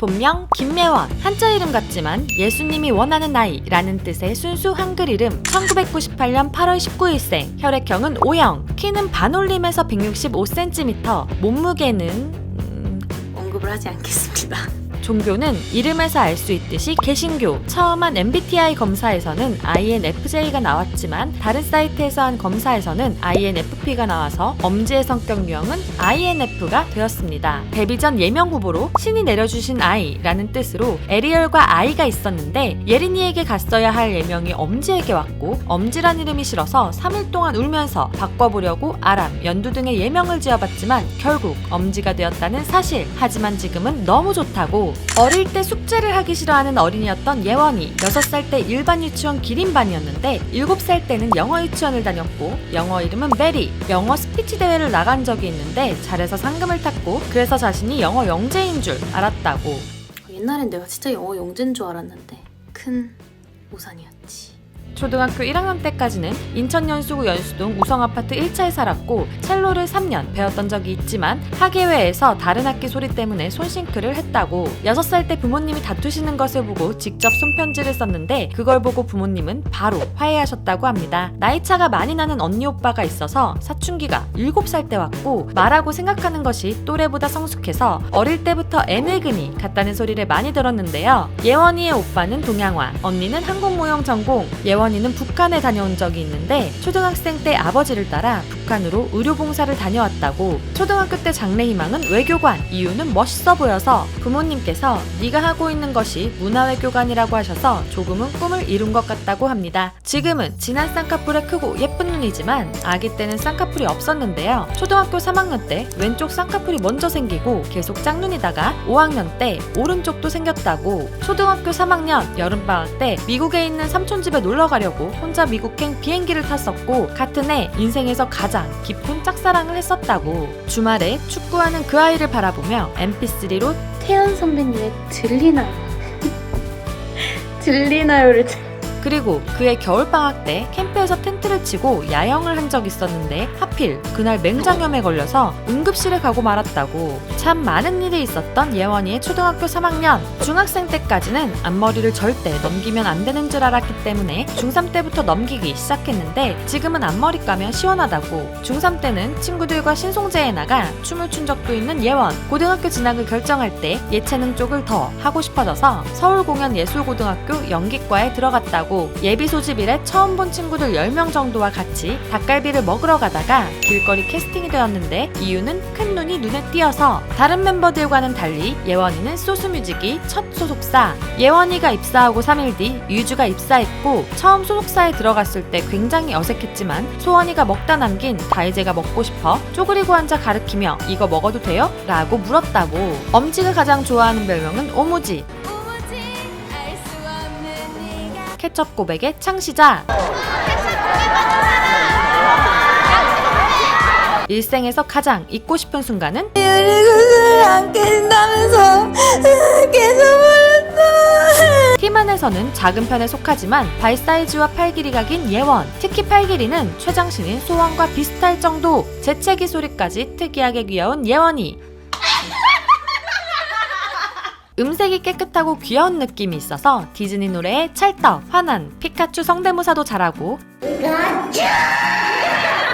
본명 김예원. 한자 이름 같지만 예수님이 원하는 나이라는 뜻의 순수 한글 이름. 1998년 8월 19일생. 혈액형은 O형. 키는 반올림에서 165cm. 몸무게는 언급을 하지 않겠습니다. 종교는 이름에서 알 수 있듯이 개신교. 처음 한 MBTI 검사에서는 INFJ가 나왔지만 다른 사이트에서 한 검사에서는 INFP가 나와서 엄지의 성격 유형은 INF가 되었습니다. 데뷔 전 예명 후보로 신이 내려주신 아이라는 뜻으로 에리얼과 아이가 있었는데 예린이에게 갔어야 할 예명이 엄지에게 왔고 엄지란 이름이 싫어서 3일 동안 울면서 바꿔보려고 아람, 연두 등의 예명을 지어봤지만 결국 엄지가 되었다는 사실. 하지만 지금은 너무 좋다고. 어릴 때 숙제를 하기 싫어하는 어린이였던 예원이 6살 때 일반 유치원 기린반이었는데 7살 때는 영어 유치원을 다녔고 영어 이름은 메리. 영어 스피치 대회를 나간 적이 있는데 잘해서 상금을 탔고 그래서 자신이 영어 영재인 줄 알았다고. 옛날엔 내가 진짜 영어 영재인 줄 알았는데 큰 오산이었지. 초등학교 1학년 때까지는 인천 연수구 연수동 우성아파트 1차에 살았고 첼로를 3년 배웠던 적이 있지만 학예회에서 다른 악기 소리 때문에 손싱크를 했다고. 6살 때 부모님이 다투시는 것을 보고 직접 손편지를 썼는데 그걸 보고 부모님은 바로 화해하셨다고 합니다. 나이차가 많이 나는 언니 오빠가 있어서 사춘기가 7살 때 왔고 말하고 생각하는 것이 또래보다 성숙해서 어릴 때부터 애늙은이 같다는 소리를 많이 들었는데요. 예원이의 오빠는 동양화, 언니는 한국무용 전공. 예원이는 북한에 다녀온 적이 있는데 초등학생 때 아버지를 따라 북한으로 의료봉사를 다녀왔다고. 초등학교 때 장래희망은 외교관. 이유는 멋있어 보여서 부모님께서 네가 하고 있는 것이 문화외교관이라고 하셔서 조금은 꿈을 이룬 것 같다고 합니다. 지금은 진한 쌍꺼풀에 크고 예쁜 눈이지만 아기 때는 쌍꺼풀이 없었는데요. 초등학교 3학년 때 왼쪽 쌍꺼풀이 먼저 생기고 계속 짝눈이다가 5학년 때 오른쪽도 생겼다고. 초등학교 3학년 여름방학 때 미국에 있는 삼촌 집에 놀러 가려고 혼자 미국행 비행기를 탔었고 같은 해 인생에서 가장 깊은 짝사랑을 했었다고. 주말에 축구하는 그 아이를 바라보며 mp3로 태연 선배님의 들리나요? 들리나요를 그리고 그의 겨울방학 때 캠프에서 텐트를 치고 야영을 한 적이 있었는데 하필 그날 맹장염에 걸려서 응급실에 가고 말았다고. 참 많은 일이 있었던 예원이의 초등학교 3학년. 중학생 때까지는 앞머리를 절대 넘기면 안 되는 줄 알았기 때문에 중3 때부터 넘기기 시작했는데 지금은 앞머리 까면 시원하다고. 중3 때는 친구들과 신송제에 나가 춤을 춘 적도 있는 예원. 고등학교 진학을 결정할 때 예체능 쪽을 더 하고 싶어져서 서울공연예술고등학교 연기과에 들어갔다고. 예비 소집일에 처음 본 친구들 10명 정도와 같이 닭갈비를 먹으러 가다가 길거리 캐스팅이 되었는데 이유는 큰 눈이 눈에 띄어서. 다른 멤버들과는 달리 예원이는 소수뮤직이 첫 소속사. 예원이가 입사하고 3일 뒤 유주가 입사했고 처음 소속사에 들어갔을 때 굉장히 어색했지만 소원이가 먹다 남긴 다이제가 먹고 싶어 쪼그리고 앉아 가르치며 이거 먹어도 돼요? 라고 물었다고. 엄지가 가장 좋아하는 별명은 오무지. 케첩 고백의 창시자. 일생에서 가장 잊고 싶은 순간은 팀 안에서는 작은 편에 속하지만 발 사이즈와 팔 길이가 긴 예원. 특히 팔 길이는 최장신인 소원과 비슷할 정도. 재채기 소리까지 특이하게 귀여운 예원이. 음색이 깨끗하고 귀여운 느낌이 있어서 디즈니 노래에 찰떡, 화난, 피카츄 성대모사도 잘하고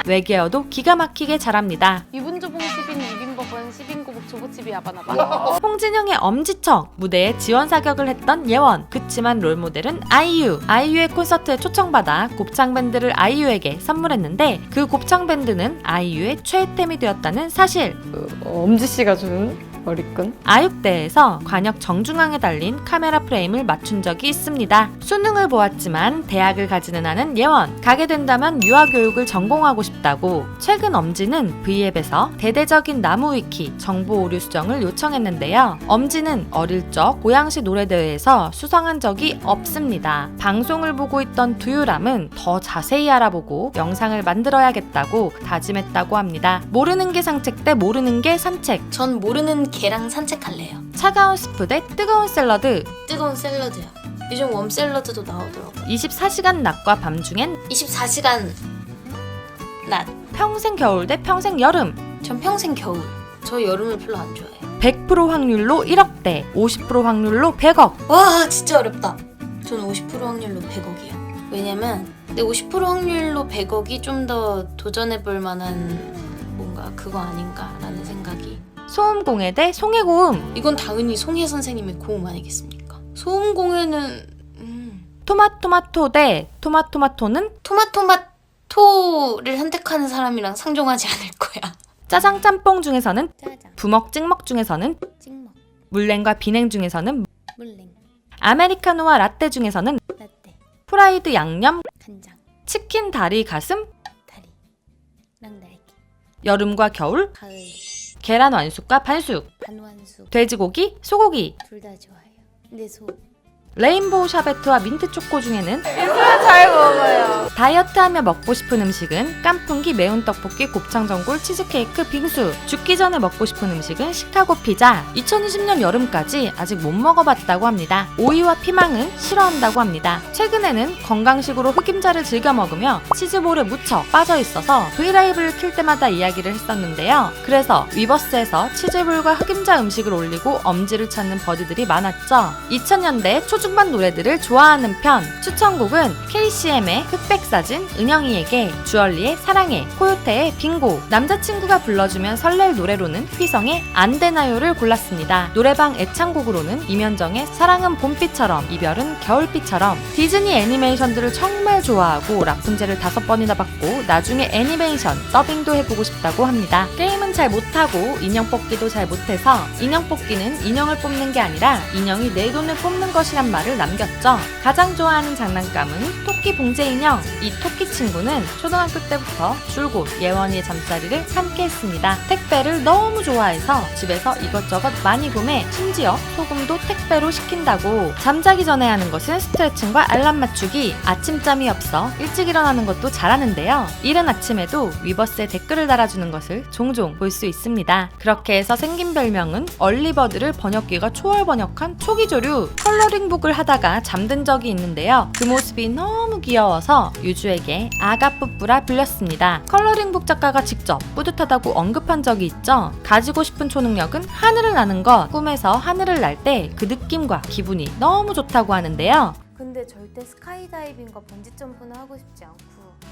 외계어도 기가 막히게 잘합니다. 유분조봉 시빈 유빈법은 시빈고복 조보집이 야바나바. 홍진영의 엄지척 무대에 지원 사격을 했던 예원. 그치만 롤모델은 아이유. 아이유의 콘서트에 초청받아 곱창밴드를 아이유에게 선물했는데 그 곱창밴드는 아이유의 최애템이 되었다는 사실. 엄지씨가 준 머리끈? 아육대에서 관역 정중앙에 달린 카메라 프레임을 맞춘 적이 있습니다. 수능을 보았지만 대학을 가지는 않은 예원. 가게 된다면 유아교육을 전공하고 싶다고. 최근 엄지는 V앱에서 대대적인 나무 위키 정보 오류 수정을 요청했는데요. 엄지는 어릴 적 고양시 노래대회에서 수상한 적이 없습니다. 방송을 보고 있던 두유람은 더 자세히 알아보고 영상을 만들어야겠다고 다짐했다고 합니다. 모르는 게 산책 대 모르는 게 산책. 전 모르는 개랑 산책할래요. 차가운 스프 대 뜨거운 샐러드. 뜨거운 샐러드요. 요즘 웜 샐러드도 나오더라고요. 24시간 낮과 밤 중엔 24시간 낮. 평생 겨울 대 평생 여름. 전 평생 겨울. 저 여름을 별로 안 좋아해요. 100% 확률로 1억대, 50% 확률로 100억. 와 진짜 어렵다. 저는 50% 확률로 100억이요. 왜냐면 근데 50% 확률로 100억이 좀 더 도전해볼 만한 뭔가 그거 아닌가라는 생각이. 소음공해 대 송해고음. 이건 당연히 송혜 선생님의 고음 아니겠습니까? 소음공해는 토마토마토 대 토마토마토는 토마토마토를 선택하는 사람이랑 상종하지 않을 거야. 짜장 짬뽕 중에서는, 짜장, 부먹 찍먹 중에서는, 찍먹, 물냉과 비냉 중에서는, 물냉, 아메리카노와 라떼 중에서는, 라떼, 프라이드 양념, 간장, 치킨 다리 가슴, 다리, 랑다리, 여름과 겨울, 가을, 계란 완숙과 반숙, 반완숙 돼지고기, 소고기, 둘 다 좋아해요. 근데 레인보우 샤베트와 민트 초코 중에는 잘 먹어요. 다이어트하며 먹고 싶은 음식은 깐풍기, 매운 떡볶이, 곱창 전골, 치즈케이크, 빙수. 죽기 전에 먹고 싶은 음식은 시카고 피자. 2020년 여름까지 아직 못 먹어봤다고 합니다. 오이와 피망은 싫어한다고 합니다. 최근에는 건강식으로 흑임자를 즐겨 먹으며 치즈볼에 묻혀 빠져있어서 브이라이브를 킬 때마다 이야기를 했었는데요. 그래서 위버스에서 치즈볼과 흑임자 음식을 올리고 엄지를 찾는 버디들이 많았죠. 2000년대 초중반 노래들을 좋아하는 편. 추천곡은 KCM의 흑백사진, 은영이에게, 주얼리의 사랑해, 코요태의 빙고, 남자친구가 불러주면 설렐 노래로는 휘성의 안 되나요를 골랐습니다. 노래방 애창곡으로는 임현정의 사랑은 봄비처럼, 이별은 겨울비처럼. 디즈니 애니메이션들을 정말 좋아하고 라푼젤을 5번이나 받고 나중에 애니메이션 더빙도 해보고 싶다고 합니다. 게임은 잘 못하고 인형 뽑기도 잘 못해서 인형 뽑기는 인형을 뽑는 게 아니라 인형이 내 돈을 뽑는 것이란 말을 남겼죠. 가장 좋아하는 장난감은 토끼 봉제 인형. 이 토끼 친구는 초등학교 때부터 줄곧 예원이의 잠자리를 함께 했습니다. 택배를 너무 좋아해서 집에서 이것저것 많이 구매, 심지어 소금도 택배로 시킨다고. 잠자기 전에 하는 것은 스트레칭과 알람 맞추기. 아침잠이 없어 일찍 일어나는 것도 잘하는데요. 이른 아침에도 위버스에 댓글을 달아주는 것을 종종 볼 수 있습니다. 그렇게 해서 생긴 별명은 얼리버드를 번역기가 초월번역한 초기조류. 컬러링북을 하다가 잠든 적이 있는데요. 그 모습이 너무 귀여워서 유주에게 아가뿌뿌라 불렸습니다. 컬러링북 작가가 직접 뿌듯하다고 언급한 적이 있죠. 가지고 싶은 초능력은 하늘을 나는 것. 꿈에서 하늘을 날 때 그 느낌과 기분이 너무 좋다고 하는데요. 근데 절대 스카이다이빙과 번지점프는 하고 싶지 않고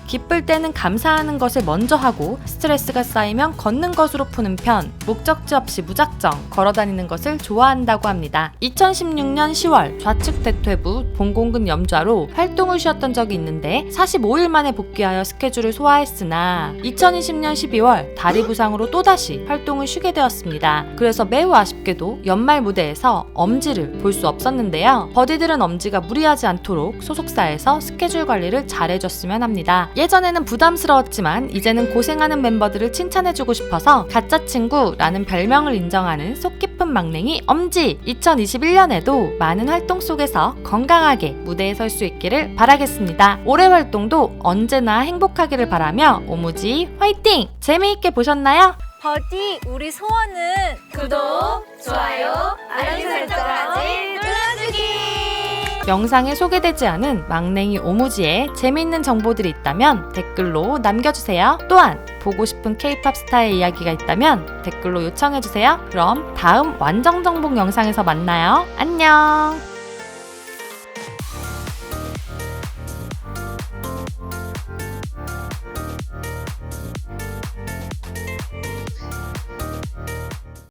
기쁠 때는 감사하는 것을 먼저 하고 스트레스가 쌓이면 걷는 것으로 푸는 편. 목적지 없이 무작정 걸어다니는 것을 좋아한다고 합니다. 2016년 10월 좌측 대퇴부 봉공근 염좌로 활동을 쉬었던 적이 있는데 45일 만에 복귀하여 스케줄을 소화했으나 2020년 12월 다리 부상으로 또다시 활동을 쉬게 되었습니다. 그래서 매우 아쉽게도 연말 무대에서 엄지를 볼 수 없었는데요. 버디들은 엄지가 무리하지 않도록 소속사에서 스케줄 관리를 잘해줬으면 합니다. 예전에는 부담스러웠지만 이제는 고생하는 멤버들을 칭찬해주고 싶어서 가짜 친구라는 별명을 인정하는 속 깊은 막냉이 엄지. 2021년에도 많은 활동 속에서 건강하게 무대에 설 수 있기를 바라겠습니다. 올해 활동도 언제나 행복하기를 바라며 오무지 화이팅! 재미있게 보셨나요? 버디 우리 소원은 구독, 좋아요, 알림 설정까지 눌러주기. 영상에 소개되지 않은 막냉이 오무지에 재미있는 정보들이 있다면 댓글로 남겨주세요. 또한 보고 싶은 K-POP 스타의 이야기가 있다면 댓글로 요청해주세요. 그럼 다음 완전 정복 영상에서 만나요. 안녕!